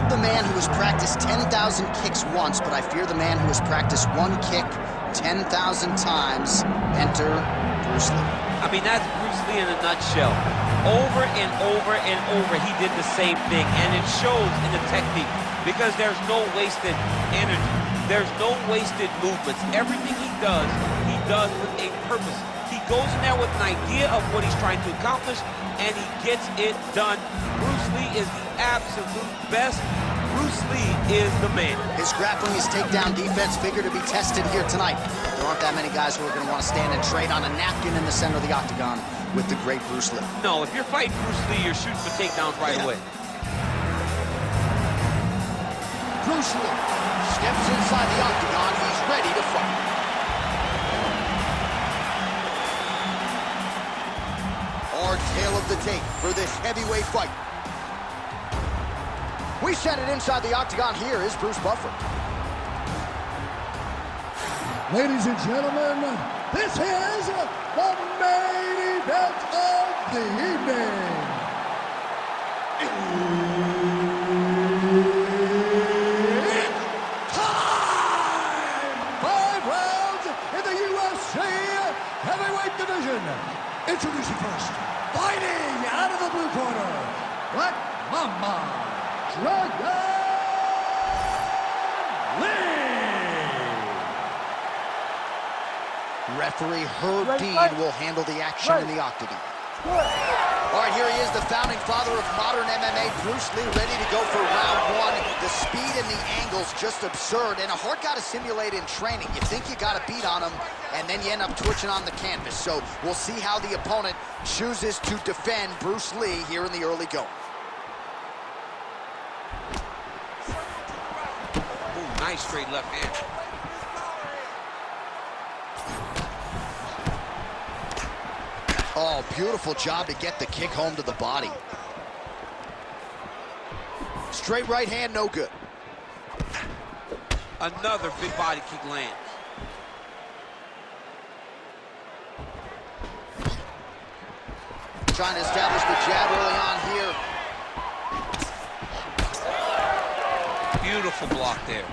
love the man who has practiced 10,000 kicks once, but I fear the man who has practiced one kick 10,000 times. Enter Bruce Lee. I mean, that's Bruce Lee in a nutshell. Over and over and over, he did the same thing, and it shows in the technique because there's no wasted energy. There's no wasted movements. Everything he does with a purpose. He goes in there with an idea of what he's trying to accomplish, and he gets it done. Bruce Lee is the absolute best. Bruce Lee is the man. His grappling, his takedown defense figure to be tested here tonight. There aren't that many guys who are going to want to stand and trade on a napkin in the center of the octagon with the great Bruce Lee. No, if you're fighting Bruce Lee, you're shooting for takedowns right away. Bruce Lee steps inside the octagon. He's ready to fight. Our tale of the tape for this heavyweight fight. We set it inside the octagon. Here is Bruce Buffer. Ladies and gentlemen, this is the main event of the evening. It's time! 5 rounds in the UFC heavyweight division. Introducing first, fighting out of the blue corner, Black Mama, Dragon Lee. Referee Herb Dean will handle the action in the octagon. All right, here he is, the founding father of modern MMA, Bruce Lee, ready to go for round 1. The speed and the angles just absurd, and a hard guy to simulate in training. You think you got a beat on him, and then you end up twitching on the canvas. So we'll see how the opponent chooses to defend Bruce Lee here in the early going. Ooh, nice straight left hand. Oh, beautiful job to get the kick home to the body. Straight right hand, no good. Another big body kick lands. Trying to establish the jab early on here. Beautiful block there.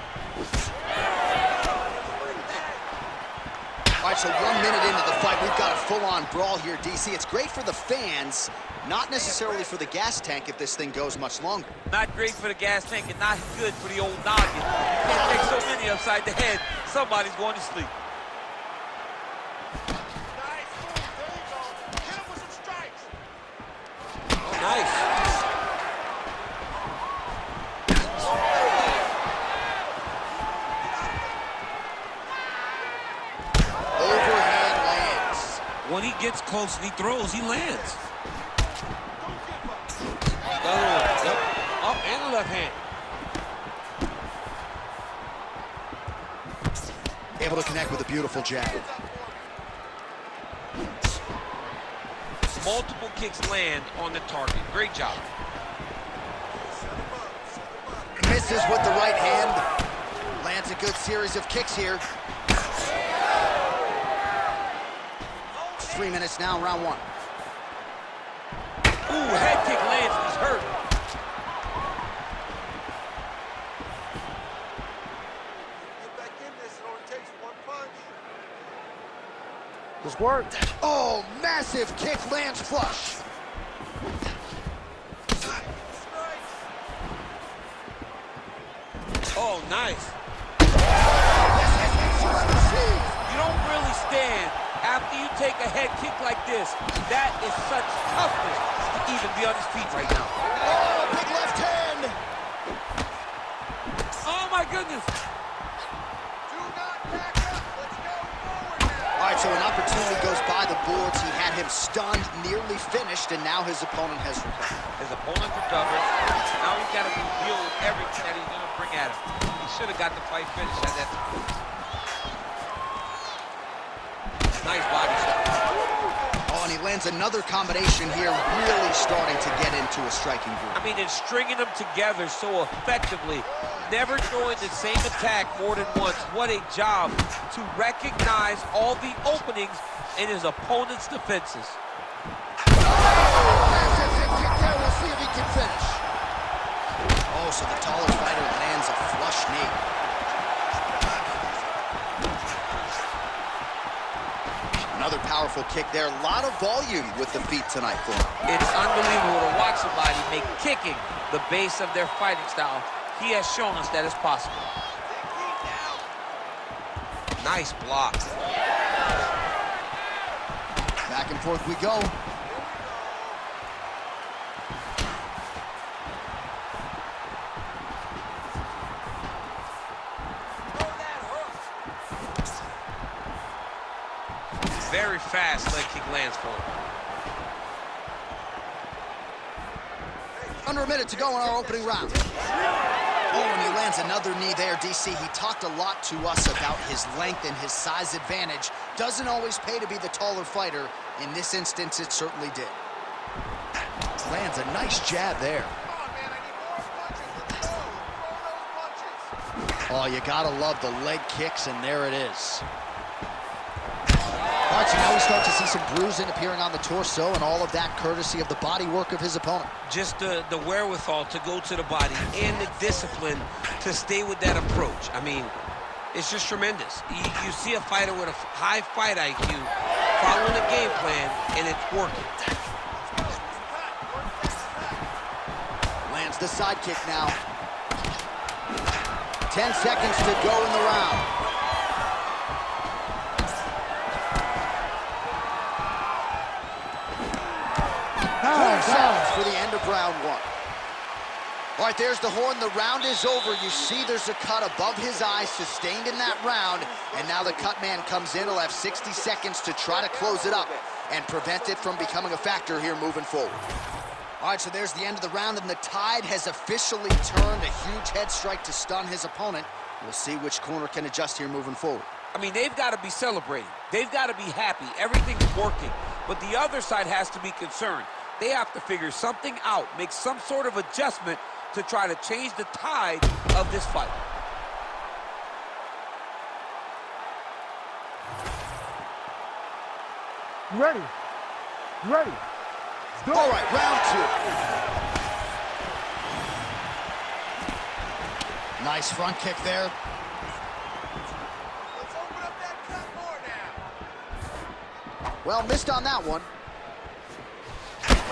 All right, so 1 minute into the fight, we've got a full-on brawl here, DC. It's great for the fans, not necessarily for the gas tank if this thing goes much longer. Not great for the gas tank and not good for the old noggin. You can't take so many upside the head. Somebody's going to sleep. Nice. There you go. Hit him with some strikes. Oh, nice. When he gets close and he throws, he lands. Yep. Up and the left hand. Able to connect with a beautiful jab. Multiple kicks land on the target. Great job. Misses with the right hand. Lands a good series of kicks here. 3 minutes now, round 1. Ooh, head kick lands and he's hurt. Get back in this, it only takes 1 punch. This worked. Oh, massive kick lands flush. Oh, nice. You don't really stand after you take a head kick like this. That is such toughness to even be on his feet right now. Oh, big left hand. Oh, my goodness. Do not back up. Let's go forward now. All right, so an opportunity goes by the boards. He had him stunned, nearly finished, and now his opponent has recovered. His opponent recovered. Now he's got to deal with everything that he's going to bring at him. He should have got the fight finished at that time. Nice body shot. Oh, and he lands another combination here, really starting to get into a striking groove. I mean, and stringing them together so effectively, never throwing the same attack more than once. What a job to recognize all the openings in his opponent's defenses. We'll see if he can finish. Oh, so the taller fighter lands a flush knee. Another powerful kick there. A lot of volume with the feet tonight for him. It's unbelievable to watch somebody make kicking the base of their fighting style. He has shown us that it's possible. Nice block. Back and forth we go. Very fast leg kick lands for him. Under a minute to go in our opening round. Oh, and he lands another knee there, DC. He talked a lot to us about his length and his size advantage. Doesn't always pay to be the taller fighter. In this instance, it certainly did. Lands a nice jab there. Oh, you gotta love the leg kicks, and there it is. All right, so now we start to see some bruising appearing on the torso, and all of that courtesy of the body work of his opponent. Just the wherewithal to go to the body and the discipline to stay with that approach. I mean, it's just tremendous. You see a fighter with a high fight IQ following a game plan, and it's working. Lands the side kick now. 10 seconds to go in the round. Sounds for the end of round one. All right, there's the horn. The round is over. You see there's a cut above his eye sustained in that round, and now the cut man comes in. He'll have 60 seconds to try to close it up and prevent it from becoming a factor here moving forward. All right, so there's the end of the round, and the tide has officially turned. A huge head strike to stun his opponent. We'll see which corner can adjust here moving forward. I mean, they've got to be celebrating. They've got to be happy. Everything's working. But the other side has to be concerned. They have to figure something out, make some sort of adjustment to try to change the tide of this fight. You ready? You ready? Go. All right, round two. Nice front kick there. Let's open up that cut more now. Well, missed on that one.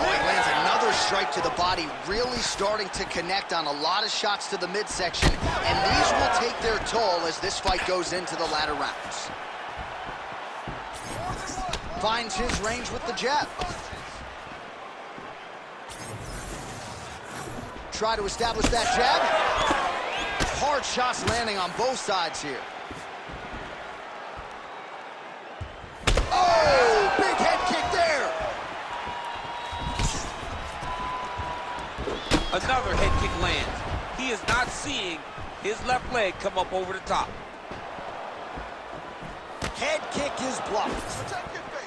Oh, he lands another strike to the body, really starting to connect on a lot of shots to the midsection, and these will take their toll as this fight goes into the latter rounds. Finds his range with the jab. Try to establish that jab. Hard shots landing on both sides here. Oh, big head kick there. Another head kick lands. He is not seeing his left leg come up over the top. Head kick is blocked. Protect your face.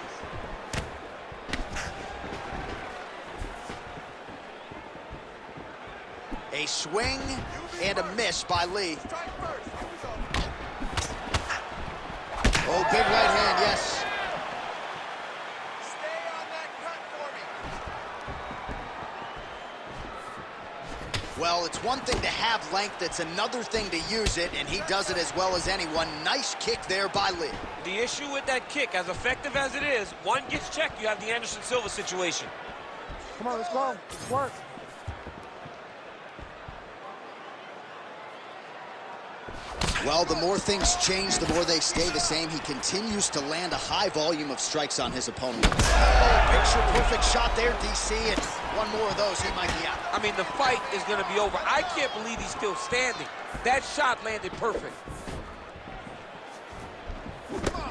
A swing and a miss by Lee. Strike first. Oh, big right hand, yes. Stay on that cut for me. Well, it's one thing to have length, it's another thing to use it, and he does it as well as anyone. Nice kick there by Lee. The issue with that kick, as effective as it is, one gets checked, you have the Anderson Silva situation. Come on, let's go. Let's work. Well, the more things change, the more they stay the same. He continues to land a high volume of strikes on his opponent. Oh, picture-perfect shot there, DC, and one more of those, he might be out. I mean, the fight is going to be over. I can't believe he's still standing. That shot landed perfect.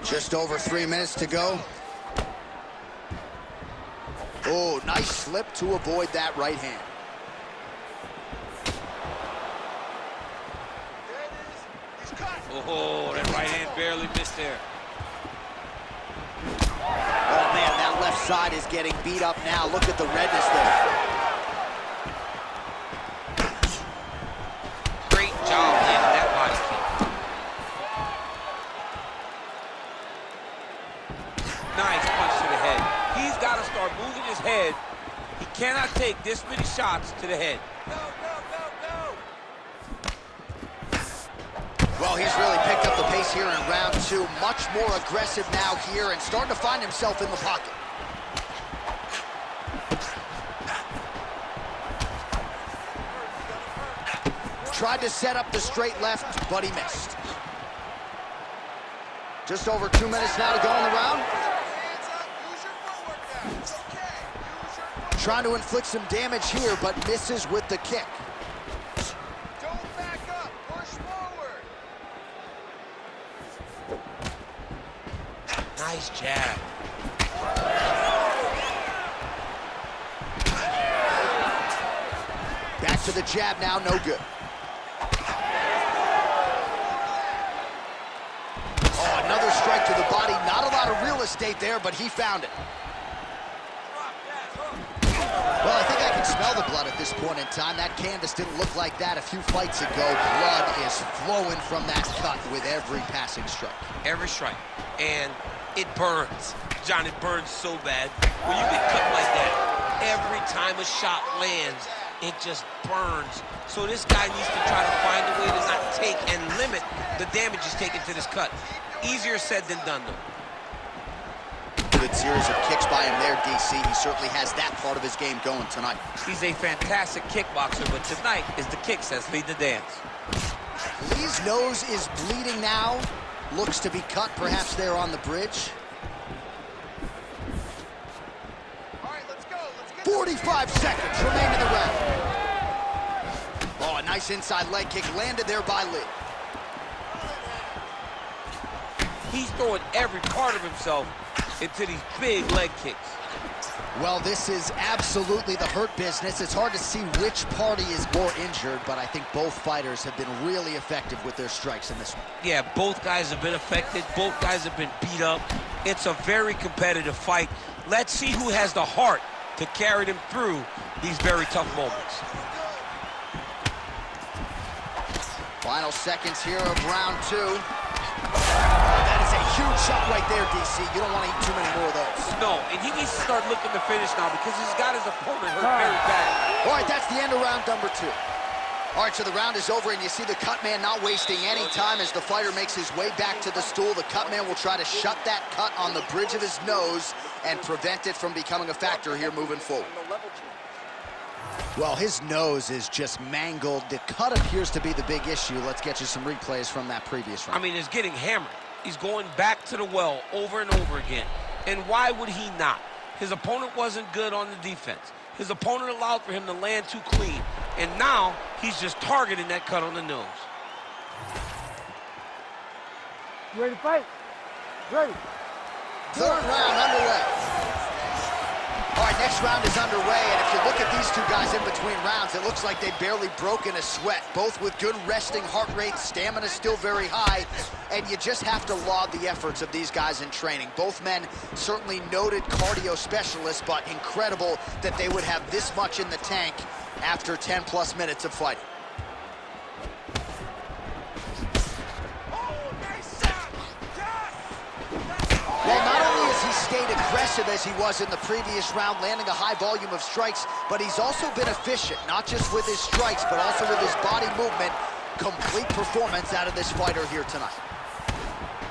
Just over 3 minutes to go. Oh, nice slip to avoid that right hand. There it is. He's cut. Oh, that right hand barely missed there. Oh, man, that left side is getting beat up now. Look at the redness there. Great job landing that body kick. Nice punch to the head. He's got to start moving his head. He cannot take this many shots to the head. Go, go, go, go. seconds here in round 2. Much more aggressive now here and starting to find himself in the pocket. Tried to set up the straight left, but he missed. Just over 2 minutes now to go in the round. Trying to inflict some damage here, but misses with the kick. Don't back up, push forward. Nice jab. Back to the jab now, no good. Oh, another strike to the body. Not a lot of real estate there, but he found it. Well, I think I can smell the blood at this point in time. That canvas didn't look like that a few fights ago. Blood is flowing from that cut with every passing strike. Every strike. And it burns. John, it burns so bad. When you get cut like that, every time a shot lands, it just burns. So this guy needs to try to find a way to not take and limit the damage he's taken to this cut. Easier said than done, though. Good series of kicks by him there, DC. He certainly has that part of his game going tonight. He's a fantastic kickboxer, but tonight is the kicks that's lead the dance. Lee's nose is bleeding now. Looks to be cut, perhaps there on the bridge. All right, let's go. Let's get 45 seconds remain in the round. Oh, a nice inside leg kick landed there by Lee. He's throwing every part of himself into these big leg kicks. Well, this is absolutely the hurt business. It's hard to see which party is more injured, but I think both fighters have been really effective with their strikes in this one. Yeah, both guys have been affected. Both guys have been beat up. It's a very competitive fight. Let's see who has the heart to carry them through these very tough moments. Final seconds here of round 2. That is a huge shot right there, DC. You don't want to eat too many more of those. No, and he needs to start looking to finish now because he's got his opponent hurt very bad. All right, that's the end of round number 2. All right, so the round is over, and you see the cut man not wasting any time as the fighter makes his way back to the stool. The cut man will try to shut that cut on the bridge of his nose and prevent it from becoming a factor here moving forward. Well, his nose is just mangled. The cut appears to be the big issue. Let's get you some replays from that previous round. I mean, it's getting hammered. He's going back to the well over and over again. And why would he not? His opponent wasn't good on the defense. His opponent allowed for him to land too clean. And now he's just targeting that cut on the nose. You ready to fight? Ready. Third round underway. All right, next round is underway, and if you look at these two guys in between rounds, it looks like they've barely broken a sweat, both with good resting heart rates, stamina still very high, and you just have to laud the efforts of these guys in training. Both men certainly noted cardio specialists, but incredible that they would have this much in the tank after 10-plus minutes of fighting. Well, not only has he stayed aggressive as he was in the previous round, landing a high volume of strikes, but he's also been efficient, not just with his strikes, but also with his body movement. Complete performance out of this fighter here tonight.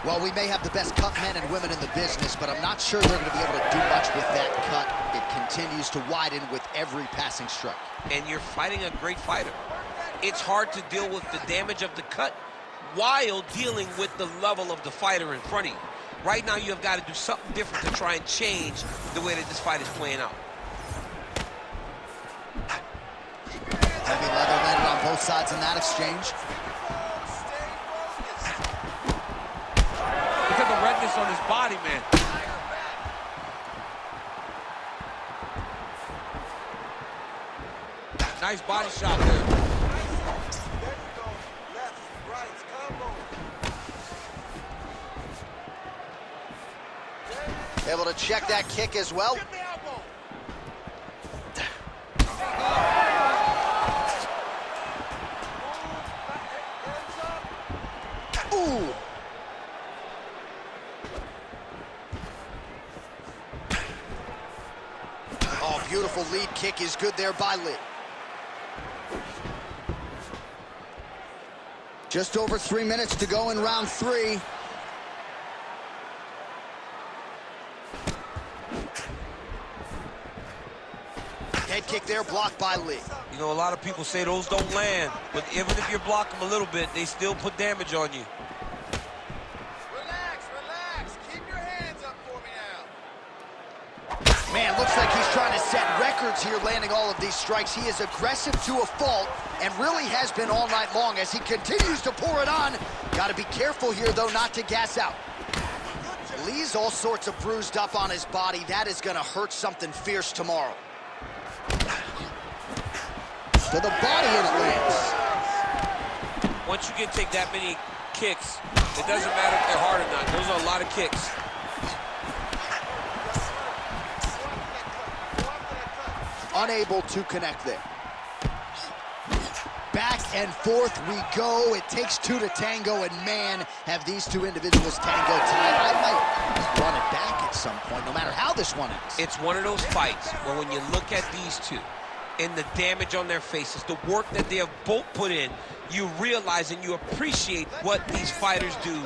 Well, we may have the best cut men and women in the business, but I'm not sure they're going to be able to do much with that cut. It continues to widen with every passing strike. And you're fighting a great fighter. It's hard to deal with the damage of the cut while dealing with the level of the fighter in front of you. Right now, you have got to do something different to try and change the way that this fight is playing out. Heavy leather landed on both sides in that exchange. Look at the redness on his body, man. Nice body shot there. Able to check that kick as well. Ooh. Oh, beautiful lead kick is good there by Lee. Just over 3 minutes to go in round 3. Head kick there, blocked by Lee. You know, a lot of people say those don't land, but even if you block them a little bit, they still put damage on you. Relax, relax. Keep your hands up for me now. Man, looks like he's trying to set records here, landing all of these strikes. He is aggressive to a fault, and really has been all night long as he continues to pour it on. Got to be careful here, though, not to gas out. Lee's all sorts of bruised up on his body. That is going to hurt something fierce tomorrow. To the body, and it lands. Once you take that many kicks, it doesn't matter if they're hard or not. Those are a lot of kicks. Unable to connect there. Back and forth we go. It takes two to tango, and man, have these two individuals tango tied. I might run it back at some point, no matter how this one ends. It's one of those fights where when you look at these two and the damage on their faces, the work that they have both put in, you realize and you appreciate what these fighters do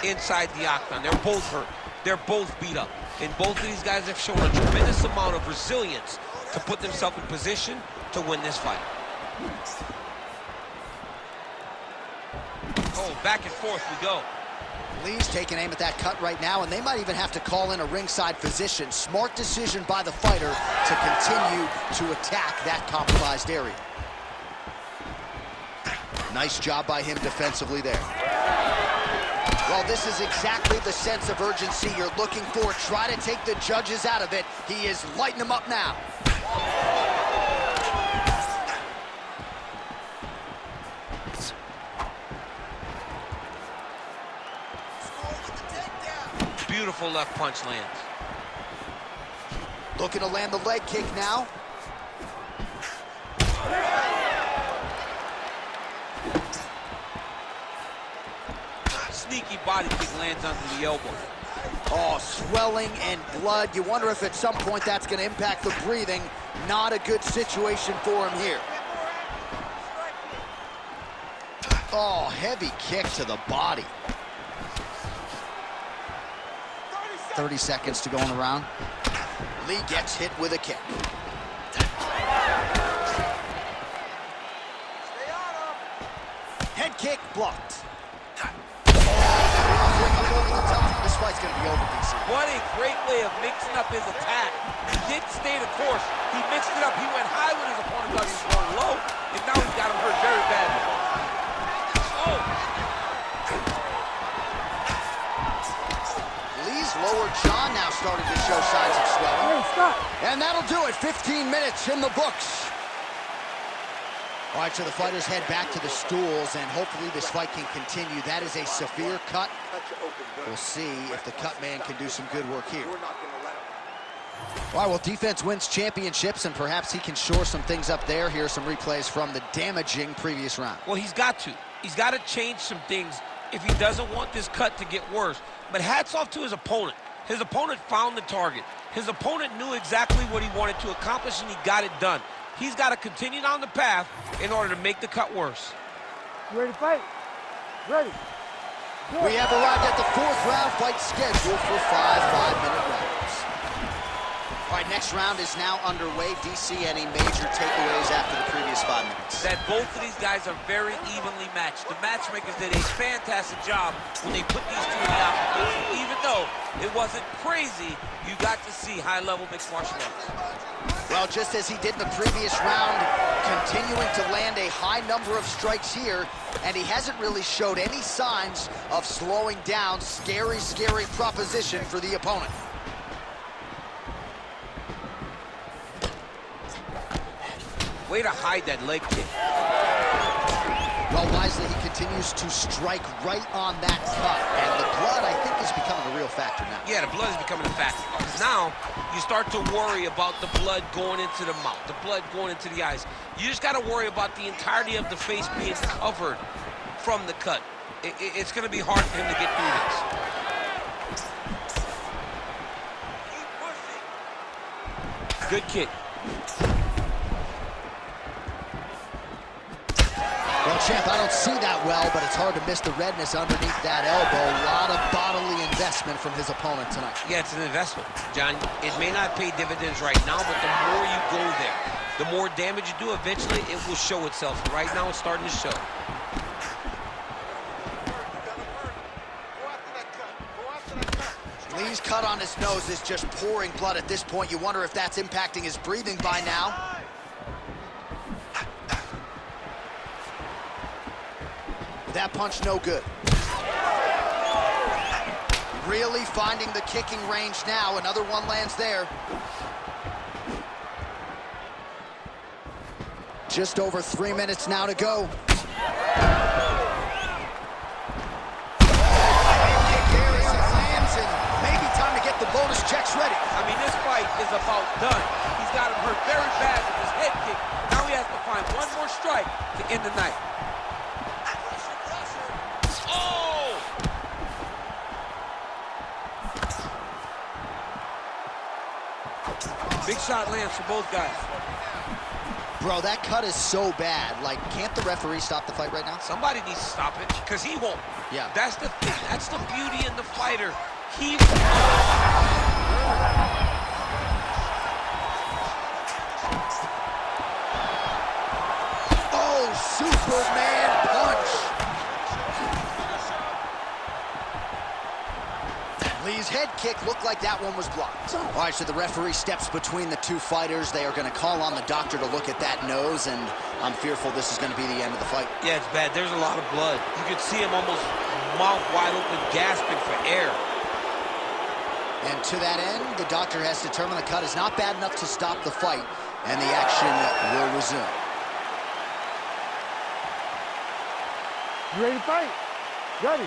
inside the octagon. They're both hurt. They're both beat up. And both of these guys have shown a tremendous amount of resilience to put themselves in position to win this fight. Oh, back and forth we go. Lee's taking aim at that cut right now, and they might even have to call in a ringside physician. Smart decision by the fighter to continue to attack that compromised area. Nice job by him defensively there. Well, this is exactly the sense of urgency you're looking for. Try to take the judges out of it. He is lighting them up now. Beautiful left punch lands. Looking to land the leg kick now. Sneaky body kick lands under the elbow. Oh, swelling and blood. You wonder if at some point that's going to impact the breathing. Not a good situation for him here. Oh, heavy kick to the body. 30 seconds to go in the round. Lee gets hit with a kick. Head kick blocked. This fight's gonna be over, DC. What a great way of mixing up his attack. He didn't stay the course. He mixed it up. He went high when his opponent thought he was going low, and now he's got him hurt very badly. Oh! Lower jaw now starting to show signs of swelling. Hey, stop. And that'll do it. 15 minutes in the books. All right, so the fighters head back to the stools, and hopefully this fight can continue. That is a severe cut. We'll see if the cut man can do some good work here. All right, well, defense wins championships, and perhaps he can shore some things up there. Here are some replays from the damaging previous round. Well, he's got to. He's got to change some things if he doesn't want this cut to get worse. But hats off to his opponent. His opponent found the target. His opponent knew exactly what he wanted to accomplish, and he got it done. He's got to continue down the path in order to make the cut worse. You ready to fight? Ready. Good. We have arrived at the fourth round fight scheduled for 5 5-minute rounds. All right, next round is now underway. DC, any major takeaways after the previous 5 minutes? That both of these guys are very evenly matched. The matchmakers did a fantastic job when they put these two in the opposition. Even though it wasn't crazy, you got to see high-level mixed martial arts. Well, just as he did in the previous round, continuing to land a high number of strikes here, and he hasn't really showed any signs of slowing down. Scary, scary proposition for the opponent. Way to hide that leg kick. Well, wisely, he continues to strike right on that cut, and the blood, I think, is becoming a real factor now. Yeah, the blood is becoming a factor. Because now, you start to worry about the blood going into the mouth, the blood going into the eyes. You just got to worry about the entirety of the face being covered from the cut. It's going to be hard for him to get through this. Good kick. Well, champ, I don't see that well, but it's hard to miss the redness underneath that elbow. A lot of bodily investment from his opponent tonight. Yeah, it's an investment, John. It may not pay dividends right now, but the more you go there, the more damage you do, eventually it will show itself. Right now, it's starting to show. Lee's cut on his nose is just pouring blood at this point. You wonder if that's impacting his breathing by now. That punch no good. Really finding the kicking range now. Another one lands there. Just over 3 minutes now to go. The bonus checks ready. I mean, this fight is about done. He's got him hurt very bad with his head kick. Now he has to find one more strike to end the night. Oh! Big shot lands for both guys. Bro, that cut is so bad. Like, can't the referee stop the fight right now? Somebody needs to stop it, because he won't. Yeah. That's the thing. That's the beauty in the fighter. He... Oh, Superman punch. Lee's head kick looked like that one was blocked. All right, so the referee steps between the two fighters. They are going to call on the doctor to look at that nose, and I'm fearful this is going to be the end of the fight. Yeah, it's bad. There's a lot of blood. You could see him almost mouth wide open, gasping for air. And to that end, the doctor has determined the cut is not bad enough to stop the fight, and the action will resume. You ready to fight? Ready.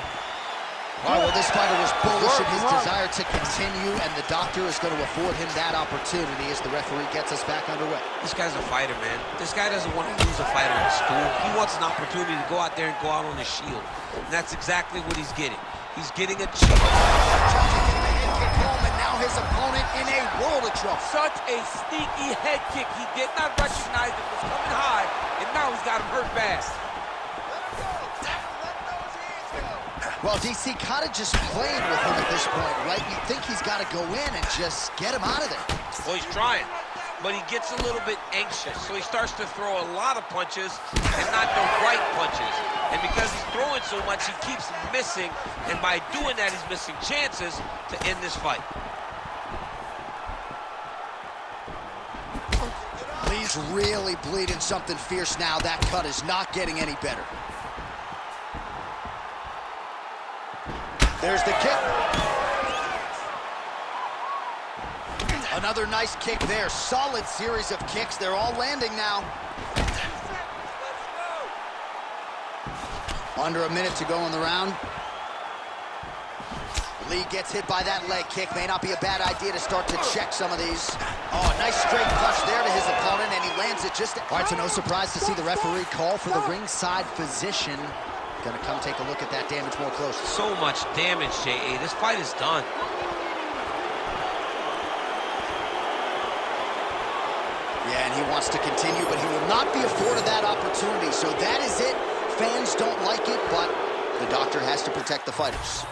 All right, well, this fighter was bullish in his desire to continue, and the doctor is going to afford him that opportunity as the referee gets us back underway. This guy's a fighter, man. This guy doesn't want to lose a fight on his stool. He wants an opportunity to go out there and go out on his shield. And that's exactly what he's getting. He's getting a chance. And now his opponent in a world of trouble. Such a sneaky head kick. He did not recognize it was coming high, and now he's got him hurt bad. Well, DC kind of just playing with him at this point, right? You think he's got to go in and just get him out of there. Well, he's trying, but he gets a little bit anxious, so he starts to throw a lot of punches and not the right punches. And because he's throwing so much, he keeps missing, and by doing that, he's missing chances to end this fight. Lee's really bleeding something fierce now. That cut is not getting any better. There's the kick. Another nice kick there. Solid series of kicks. They're all landing now. Under a minute to go in the round. Lee gets hit by that leg kick. May not be a bad idea to start to check some of these. Oh, a nice straight punch there to his opponent, and he lands it just... All right, so no surprise to see the referee call for the ringside physician. Gonna come take a look at that damage more closely. So much damage, J.A. This fight is done. Yeah, and he wants to continue, but he will not be afforded that opportunity. So that is it. Fans don't like it, but the doctor has to protect the fighters.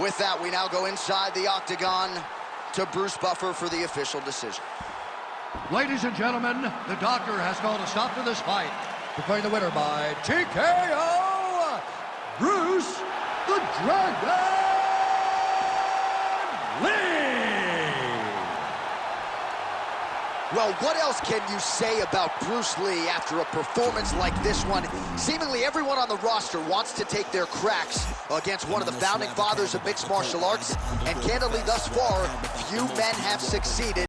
With that, we now go inside the octagon to Bruce Buffer for the official decision. Ladies and gentlemen, the doctor has called a stop to this fight. Declaring the winner by TKO, Bruce the Dragon Lee. Well, what else can you say about Bruce Lee after a performance like this one? Seemingly everyone on the roster wants to take their cracks against one of the founding fathers of mixed martial arts, and candidly, thus far, few men have succeeded.